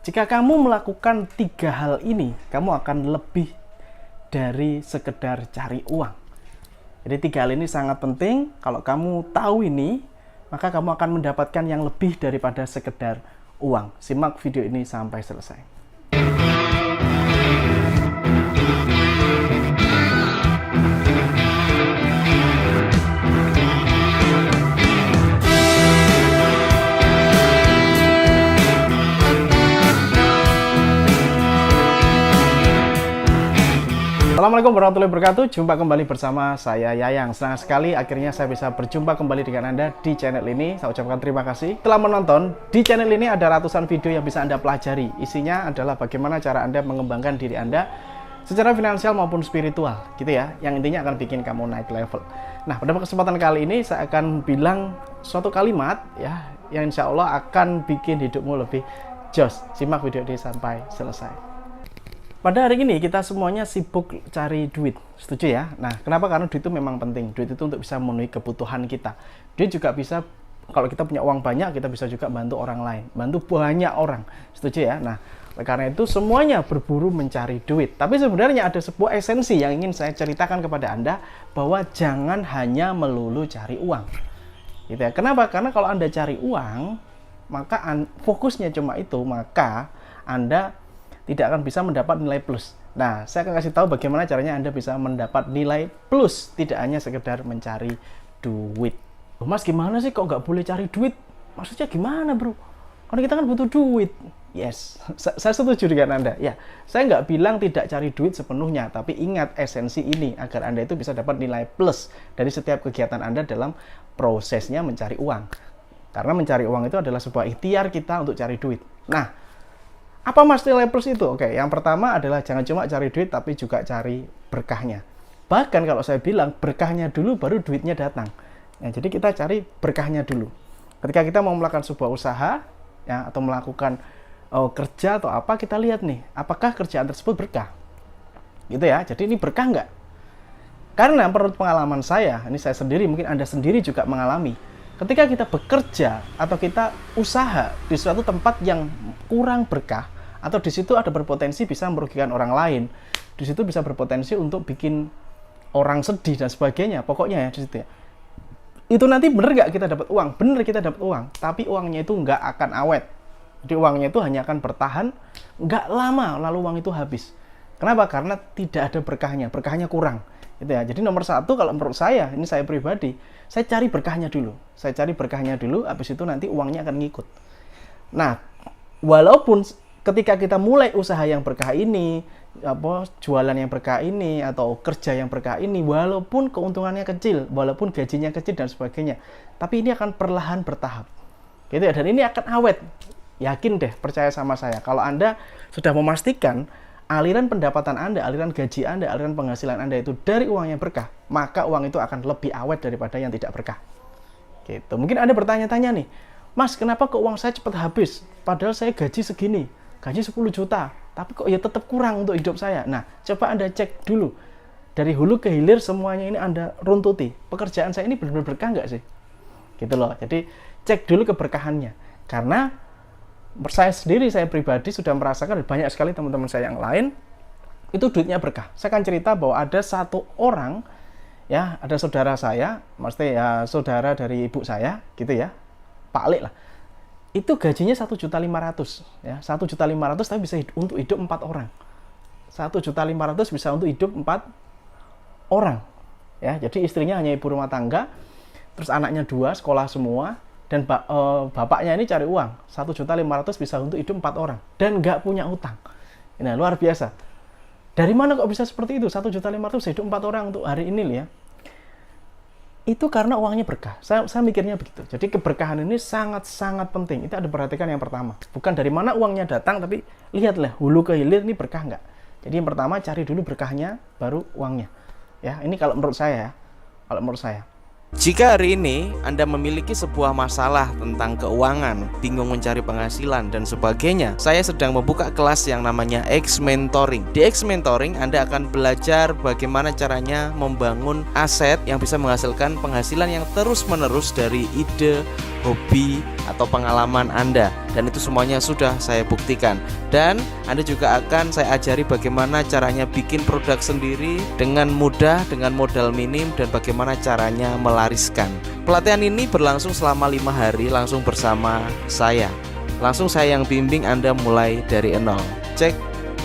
Jika kamu melakukan 3 hal ini, kamu akan lebih dari sekedar cari uang. Jadi 3 hal ini sangat penting. Kalau kamu tahu ini, maka kamu akan mendapatkan yang lebih daripada sekedar uang. Simak video ini sampai selesai. Assalamualaikum warahmatullahi wabarakatuh. Jumpa kembali bersama saya Yayang. Senang sekali akhirnya saya bisa berjumpa kembali dengan Anda di channel ini. Saya ucapkan terima kasih telah menonton. Di channel ini ada ratusan video yang bisa Anda pelajari. Isinya adalah bagaimana cara Anda mengembangkan diri Anda secara finansial maupun spiritual, gitu ya. Yang intinya akan bikin kamu naik level. Nah, pada kesempatan kali ini saya akan bilang suatu kalimat ya, yang insya Allah akan bikin hidupmu lebih jos. Simak video ini sampai selesai. Pada hari ini kita semuanya sibuk cari duit, setuju ya? Nah, kenapa? Karena duit itu memang penting. Duit itu untuk bisa memenuhi kebutuhan kita. Duit juga bisa, kalau kita punya uang banyak, kita bisa juga bantu orang lain, bantu banyak orang, setuju ya? Nah, karena itu semuanya berburu mencari duit. Tapi sebenarnya ada sebuah esensi yang ingin saya ceritakan kepada Anda, bahwa jangan hanya melulu cari uang. Gitu ya. Kenapa? Karena kalau Anda cari uang, maka fokusnya cuma itu, maka Anda tidak akan bisa mendapat nilai plus. Nah, saya akan kasih tahu bagaimana caranya Anda bisa mendapat nilai plus, tidak hanya sekedar mencari duit. Oh, Mas, gimana sih kok nggak boleh cari duit? Maksudnya gimana, bro? Karena kita kan butuh duit. Yes, saya setuju dengan Anda. Ya, saya nggak bilang tidak cari duit sepenuhnya, tapi ingat esensi ini agar Anda itu bisa dapat nilai plus dari setiap kegiatan Anda dalam prosesnya mencari uang. Karena mencari uang itu adalah sebuah ikhtiar kita untuk cari duit. Nah, apa Mas nilai plus itu? Oke, yang pertama adalah jangan cuma cari duit, tapi juga cari berkahnya. Bahkan kalau saya bilang berkahnya dulu, baru duitnya datang. Nah, jadi kita cari berkahnya dulu. Ketika kita mau melakukan sebuah usaha, ya, atau melakukan kerja atau apa, kita lihat nih, apakah kerjaan tersebut berkah? Gitu ya, jadi ini berkah nggak? Karena menurut pengalaman saya, ini saya sendiri, mungkin Anda sendiri juga mengalami, ketika kita bekerja atau kita usaha di suatu tempat yang kurang berkah, atau di situ ada berpotensi bisa merugikan orang lain, di situ bisa berpotensi untuk bikin orang sedih dan sebagainya, pokoknya ya di situ ya. Itu nanti bener nggak kita dapat uang? Bener kita dapat uang, tapi uangnya itu nggak akan awet. Jadi uangnya itu hanya akan bertahan nggak lama, lalu uang itu habis. Kenapa? Karena tidak ada berkahnya, berkahnya kurang. Gitu ya. Jadi nomor satu kalau menurut saya, ini saya pribadi, saya cari berkahnya dulu. Saya cari berkahnya dulu, habis itu nanti uangnya akan ngikut. Nah, walaupun ketika kita mulai usaha yang berkah ini, jualan yang berkah ini, atau kerja yang berkah ini, walaupun keuntungannya kecil, walaupun gajinya kecil dan sebagainya, tapi ini akan perlahan bertahap. Gitu ya, dan ini akan awet. Yakin deh, percaya sama saya. Kalau Anda sudah memastikan aliran pendapatan Anda, aliran gaji Anda, aliran penghasilan Anda itu dari uang yang berkah, maka uang itu akan lebih awet daripada yang tidak berkah. Gitu. Mungkin Anda bertanya-tanya nih, Mas, kenapa kok uang saya cepat habis? Padahal saya gaji segini, gaji 10 juta, tapi kok ya tetap kurang untuk hidup saya. Nah, coba Anda cek dulu. Dari hulu ke hilir semuanya ini Anda runtuti. Pekerjaan saya ini benar-benar berkah nggak sih? Gitu loh. Jadi, cek dulu keberkahannya. Karena saya sendiri, saya pribadi sudah merasakan, banyak sekali teman-teman saya yang lain itu duitnya berkah. Saya akan cerita bahwa ada satu orang, ya, ada saudara saya, maksudnya ya saudara dari ibu saya, gitu ya, Pak Alik lah. Itu gajinya 1.500.000, ya, 1.500.000 tapi bisa untuk hidup 4 orang. 1.500.000 bisa untuk hidup 4 orang, ya. Jadi istrinya hanya ibu rumah tangga, terus anaknya 2 sekolah semua. Dan bapaknya ini cari uang 1.500.000 bisa untuk hidup 4 orang dan nggak punya utang. Nah, luar biasa. Dari mana kok bisa seperti itu? 1.500.000 hidup 4 orang untuk hari ini ya. Itu karena uangnya berkah. Saya mikirnya begitu. Jadi keberkahan ini sangat-sangat penting. Itu ada perhatikan yang pertama. Bukan dari mana uangnya datang, tapi lihatlah hulu ke hilir ini berkah nggak. Jadi yang pertama cari dulu berkahnya, baru uangnya. Ya, ini kalau menurut saya ya. Kalau menurut saya. Jika hari ini Anda memiliki sebuah masalah tentang keuangan, bingung mencari penghasilan dan sebagainya, saya sedang membuka kelas yang namanya X Mentoring. Di X Mentoring Anda akan belajar bagaimana caranya membangun aset yang bisa menghasilkan penghasilan yang terus-menerus dari ide, hobi, atau pengalaman Anda. dan itu semuanya sudah saya buktikan. Dan Anda juga akan saya ajari bagaimana caranya bikin produk sendiri dengan mudah, dengan modal minim, dan bagaimana caranya melariskan. Pelatihan ini berlangsung selama 5 hari langsung bersama saya. Langsung saya yang bimbing Anda mulai dari nol. Cek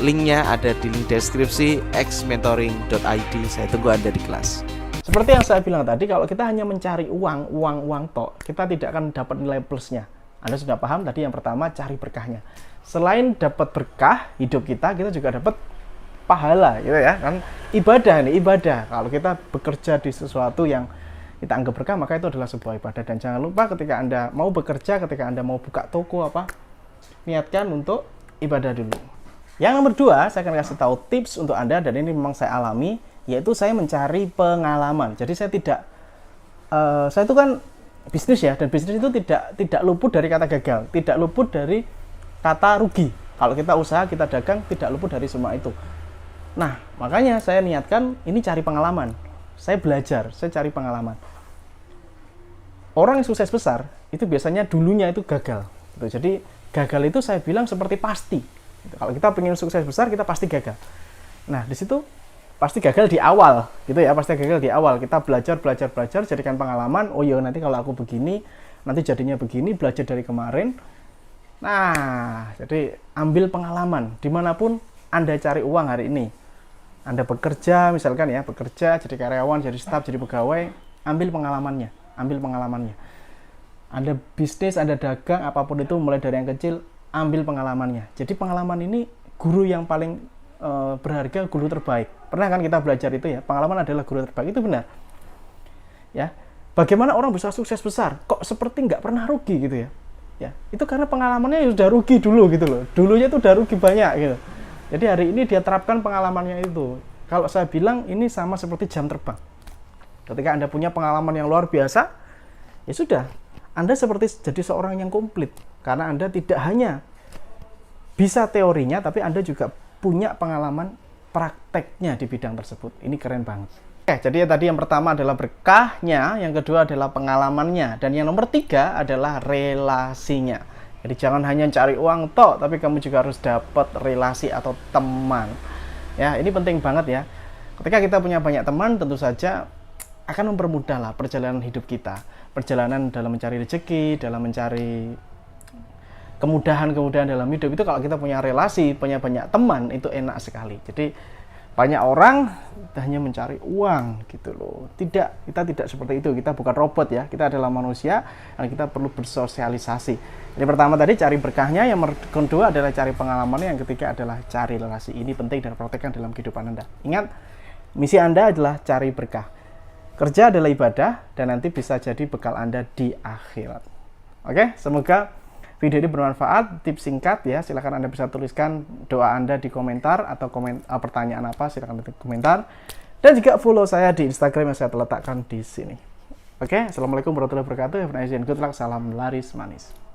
linknya ada di link deskripsi xmentoring.id. Saya tunggu Anda di kelas. Seperti yang saya bilang tadi, kalau kita hanya mencari uang tok, kita tidak akan dapat nilai plusnya. Anda sudah paham tadi yang pertama, cari berkahnya. Selain dapat berkah hidup kita juga dapat pahala, gitu ya kan? Ibadah. Kalau kita bekerja di sesuatu yang kita anggap berkah, maka itu adalah sebuah ibadah. Dan jangan lupa ketika Anda mau bekerja, ketika Anda mau buka toko niatkan untuk ibadah dulu. Yang nomor 2, saya akan kasih tahu tips untuk Anda, dan ini memang saya alami, yaitu saya mencari pengalaman. Jadi saya itu kan bisnis ya, dan bisnis itu tidak luput dari kata gagal, tidak luput dari kata rugi. Kalau kita usaha, kita dagang, tidak luput dari semua itu. Nah, makanya saya niatkan ini cari pengalaman. Saya belajar, saya cari pengalaman. Orang yang sukses besar itu biasanya dulunya itu gagal. Gitu. Jadi gagal itu saya bilang seperti pasti. Gitu. Kalau kita pengen sukses besar, kita pasti gagal. Nah, di situ pasti gagal di awal, gitu ya. Pasti gagal di awal. Kita belajar, jadikan pengalaman. Oh iya, nanti kalau aku begini, nanti jadinya begini. Belajar dari kemarin. Nah, jadi ambil pengalaman dimanapun Anda cari uang hari ini. Anda bekerja, misalkan ya, bekerja, jadi karyawan, jadi staf, jadi pegawai, ambil pengalamannya. Anda bisnis, Anda dagang, apapun itu, mulai dari yang kecil, ambil pengalamannya. Jadi pengalaman ini guru yang paling berharga, guru terbaik. Pernah kan kita belajar itu ya, pengalaman adalah guru terbaik, itu benar. Ya, bagaimana orang bisa sukses besar? Kok seperti nggak pernah rugi gitu ya? Ya, itu karena pengalamannya sudah rugi dulu gitu loh. Dulunya itu udah rugi banyak gitu. Jadi hari ini dia terapkan pengalamannya itu. Kalau saya bilang ini sama seperti jam terbang. Ketika Anda punya pengalaman yang luar biasa, ya sudah, Anda seperti jadi seorang yang komplit. Karena Anda tidak hanya bisa teorinya, tapi Anda juga punya pengalaman prakteknya di bidang tersebut. Ini keren banget. Oke, jadi tadi yang pertama adalah berkahnya, yang kedua adalah pengalamannya, dan yang nomor 3 adalah relasinya. Jadi jangan hanya cari uang tok, tapi kamu juga harus dapat relasi atau teman. Ya, ini penting banget ya. Ketika kita punya banyak teman, tentu saja akan mempermudah lah perjalanan hidup kita. Perjalanan dalam mencari rezeki, dalam mencari kemudahan-kemudahan dalam hidup itu kalau kita punya relasi, punya banyak teman, itu enak sekali. Jadi banyak orang hanya mencari uang gitu loh. Tidak, kita tidak seperti itu. Kita bukan robot ya. Kita adalah manusia dan kita perlu bersosialisasi. Jadi pertama tadi cari berkahnya, yang kedua adalah cari pengalamannya, yang ketiga adalah cari relasi. Ini penting dan praktekkan dalam kehidupan Anda. Ingat, misi Anda adalah cari berkah. Kerja adalah ibadah dan nanti bisa jadi bekal Anda di akhirat. Oke, semoga video ini bermanfaat. Tips singkat ya, silakan Anda bisa tuliskan doa Anda di komentar atau pertanyaan apa, silakan di komentar. Dan juga follow saya di Instagram yang saya letakkan di sini. Oke, assalamualaikum warahmatullahi wabarakatuh. Have a nice day and good luck. Salam laris manis.